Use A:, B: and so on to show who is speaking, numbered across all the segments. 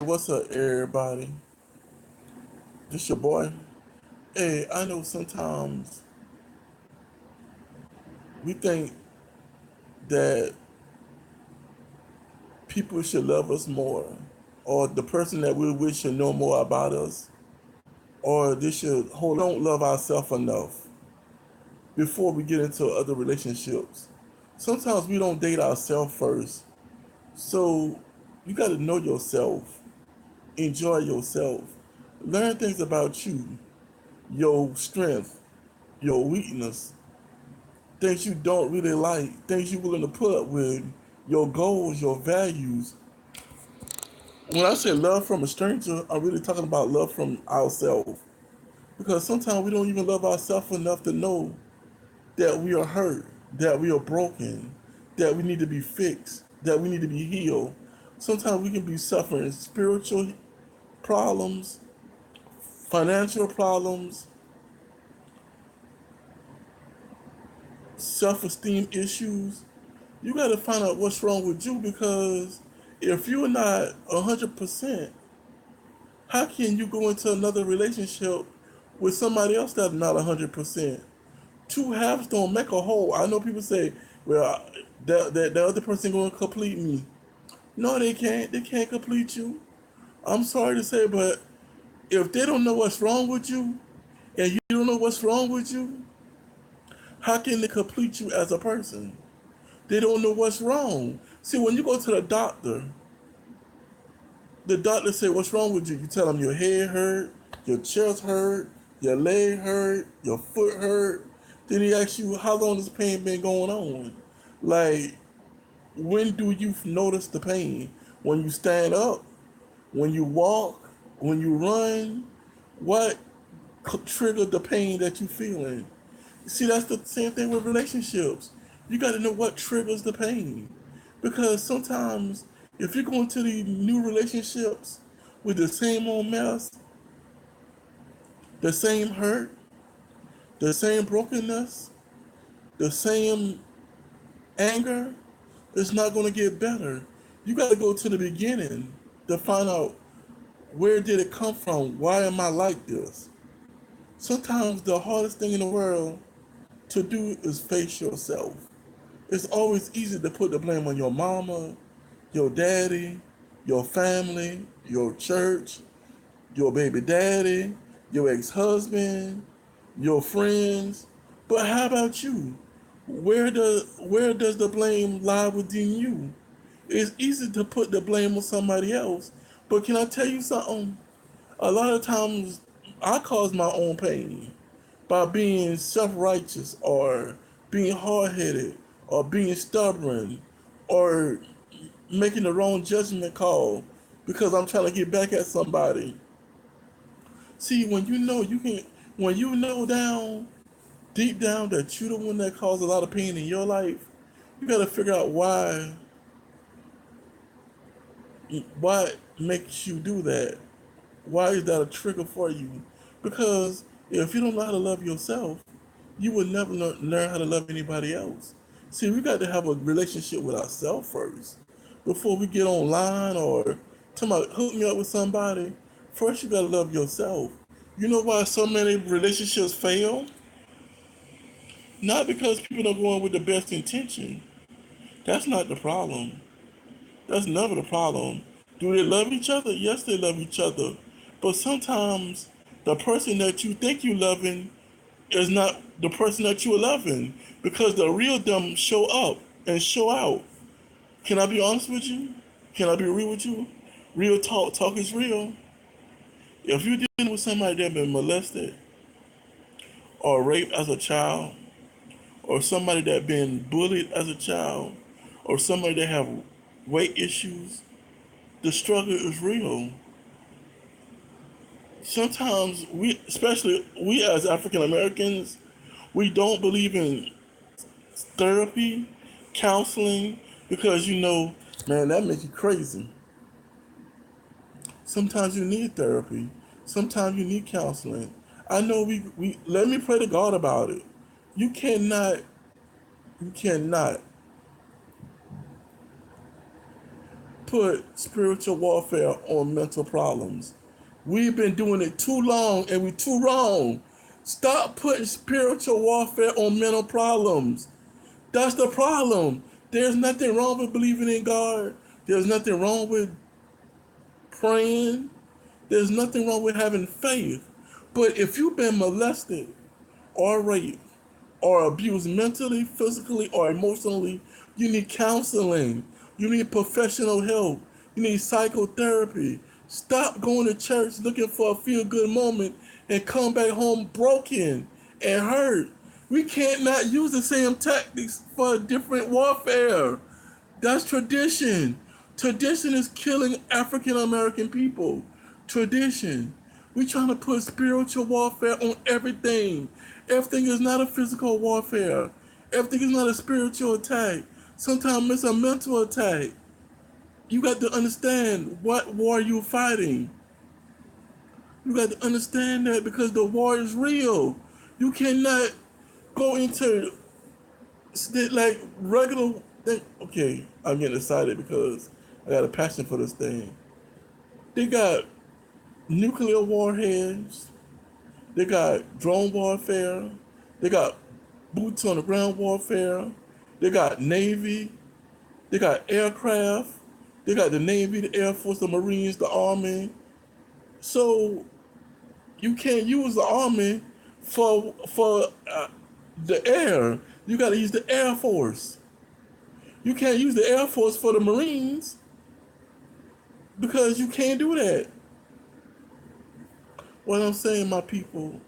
A: What's up, everybody? This your boy. Hey, I know sometimes we think that people should love us more, or the person that we wish should know more about us, or they should hold. Don't love ourselves enough before we get into other relationships. Sometimes we don't date ourselves first, so you got to know yourself, enjoy yourself, learn things about you, your strength, your weakness, things you don't really like, things you're willing to put up with, your goals, your values. When I say love from a stranger, I'm really talking about love from ourselves. Because sometimes we don't even love ourselves enough to know that we are hurt, that we are broken, that we need to be fixed, that we need to be healed. Sometimes we can be suffering spiritual problems, financial problems, self esteem issues. You got to find out what's wrong with you, because if you're not 100%, how can you go into another relationship with somebody else that's not 100%? Two halves don't make a whole. I know people say, well, the other person going to complete me. No, they can't. They can't complete you. I'm sorry to say, but if they don't know what's wrong with you and you don't know what's wrong with you, how can they complete you as a person? They don't know what's wrong. See, when you go to the doctor say, "What's wrong with you?" You tell them your head hurt, your chest hurt, your leg hurt, your foot hurt. Then he asks you, "How long has pain been going on?" Like, when do you notice the pain? When you stand up, when you walk, when you run. What triggered the pain that you feeling? See, that's the same thing with relationships. You got to know what triggers the pain. Because sometimes, if you go into these new relationships with the same old mess, the same hurt, the same brokenness, the same anger, it's not going to get better. You got to go to the beginning to find out, where did it come from? Why am I like this? Sometimes the hardest thing in the world to do is face yourself. It's always easy to put the blame on your mama, your daddy, your family, your church, your baby daddy, your ex-husband, your friends. But how about you? Where does the blame lie within you? It's easy to put the blame on somebody else, but can I tell you something? A lot of times I cause my own pain by being self righteous, or being hard headed, or being stubborn, or making the wrong judgment call because I'm trying to get back at somebody. See, when you know deep down that you're the one that caused a lot of pain in your life, you got to figure out why makes you do that. Why is that a trigger for you? Because if you don't know how to love yourself, you will never learn how to love anybody else. See, we got to have a relationship with ourselves first before we get online or talking about hook me up with somebody. First, you got to love yourself. You know why so many relationships fail? Not because people don't go in with the best intention. That's not the problem. That's never the problem. Do they love each other? Yes, they love each other. But sometimes the person that you think you loving is not the person that you are loving, because the real them show up and show out. Can I be honest with you? Can I be real with you? Real talk. Talk is real. If you're dealing with somebody that been molested or raped as a child, or somebody that been bullied as a child, or somebody that have weight issues, the struggle is real. Sometimes we, especially we as African Americans, we don't believe in therapy, counseling, because man, that makes you crazy. Sometimes you need therapy. Sometimes you need counseling. I know we let me pray to God about it. You cannot you cannot put spiritual warfare on mental problems. We've been doing it too long and we're too wrong. Stop putting spiritual warfare on mental problems. That's the problem. There's nothing wrong with believing in God. There's nothing wrong with praying. There's nothing wrong with having faith. But if you've been molested or raped or abused mentally, physically, or emotionally, you need counseling. You need professional help. You need psychotherapy. Stop going to church looking for a feel-good moment and come back home broken and hurt. We can't not use the same tactics for different warfare. That's tradition. Tradition is killing African American people. Tradition. We trying to put spiritual warfare on everything. Everything is not a physical warfare. Everything is not a spiritual attack. Sometimes it's a mental attack. You got to understand what war you're fighting. You got to understand that because the war is real. You cannot go into like regular thing. Okay, I'm getting excited because I got a passion for this thing. They got nuclear warheads. They got drone warfare. They got boots on the ground warfare. They got Navy. They got aircraft. They got the Navy, the Air Force, the Marines, the Army. So you can't use the Army for the air. You got to use the Air Force. You can't use the Air Force for the Marines because you can't do that. What I'm saying, my people,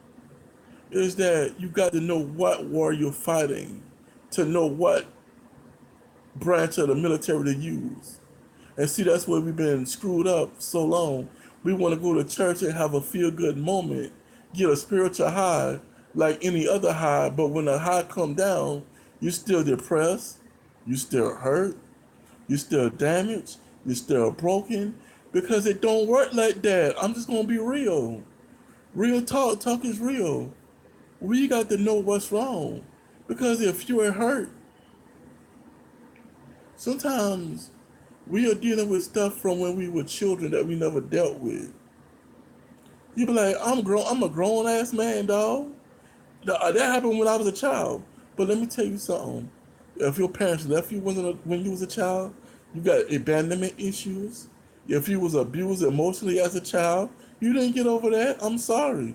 A: is that you got to know what war you're fighting to know what branch of the military to use. And see, that's where we've been screwed up so long. We want to go to church and have a feel-good moment, get a spiritual high like any other high, but when the high come down, you're still depressed, you still hurt, you still damaged, you still broken, because it don't work like that. I'm just going to be real. Real talk. Talk is real. We got to know what's wrong. Because if you are hurt, sometimes we are dealing with stuff from when we were children that we never dealt with. You be like, I'm a grown ass man, dog. That happened when I was a child. But let me tell you something. If your parents left you when you was a child, you got abandonment issues. If you was abused emotionally as a child, you didn't get over that. I'm sorry.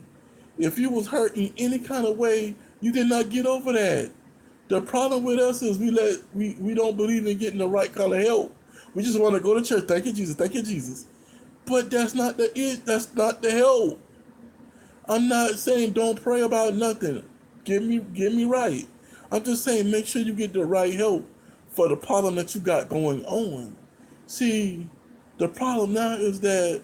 A: If you was hurt in any kind of way, you did not get over that. The problem with us is we don't believe in getting the right kind of help. We just want to go to church. Thank you, Jesus. Thank you, Jesus. But that's not the help. I'm not saying don't pray about nothing. Get me right. I'm just saying make sure you get the right help for the problem that you got going on. See, the problem now is that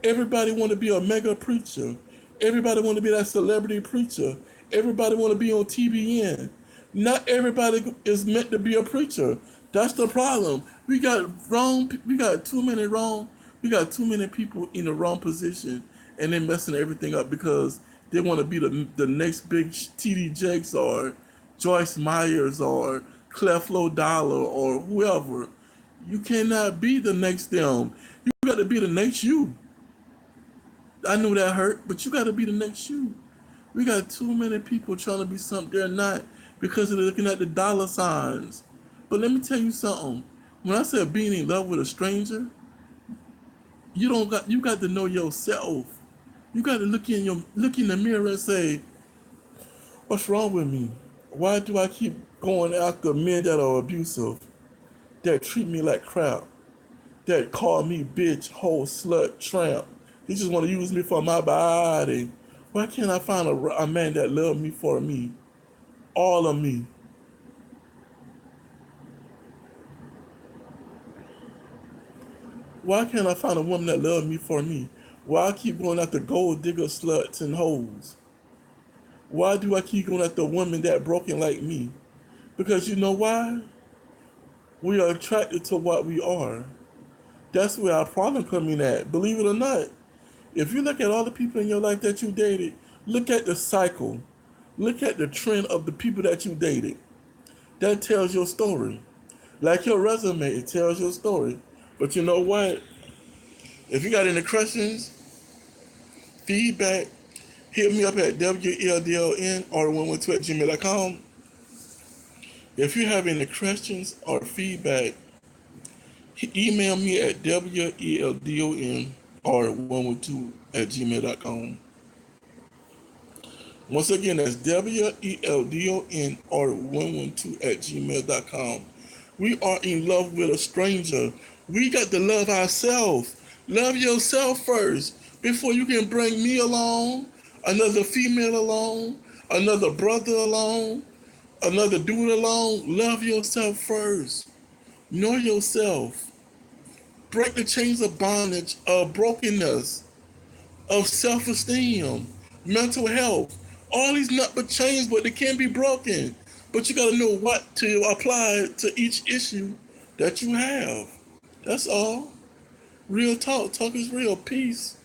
A: everybody want to be a mega preacher. Everybody want to be that celebrity preacher. Everybody want to be on TBN. Not everybody is meant to be a preacher. That's the problem. We got too many people in the wrong position, and they're messing everything up because they want to be the next big TD Jakes or Joyce Myers or Creflo Dollar or whoever. You cannot be the next them. You got to be the next you. I know that hurt, but you got to be the next you. We got too many people trying to be something they're not because they're looking at the dollar signs. But let me tell you something. When I said being in love with a stranger, you got to know yourself. You got to look in the mirror and say, what's wrong with me? Why do I keep going after men that are abusive, that treat me like crap, that call me bitch, hoe, slut, tramp? They just want to use me for my body. Why can't I find a man that loves me for me? All of me. Why can't I find a woman that loves me for me? Why I keep going after gold digger sluts and hoes? Why do I keep going after a woman that broken like me? Because you know why? We are attracted to what we are. That's where our problem coming at. Believe it or not. If you look at all the people in your life that you dated, look at the cycle. Look at the trend of the people that you dated. That tells your story. Like your resume, it tells your story. But you know what? If you got any questions, feedback, hit me up at WELDON112@gmail.com. If you have any questions or feedback, email me at WELDONR112@gmail.com. Once again, that's WELDONR112@gmail.com. We are in love with a stranger. We got to love ourselves. Love yourself first before you can bring me along, another female along, another brother along, another dude along. Love yourself first. Know yourself. Break the chains of bondage, of brokenness, of self-esteem, mental health. All these not but chains, but they can be broken. But you got to know what to apply to each issue that you have. That's all. Real talk. Talk is real. Peace.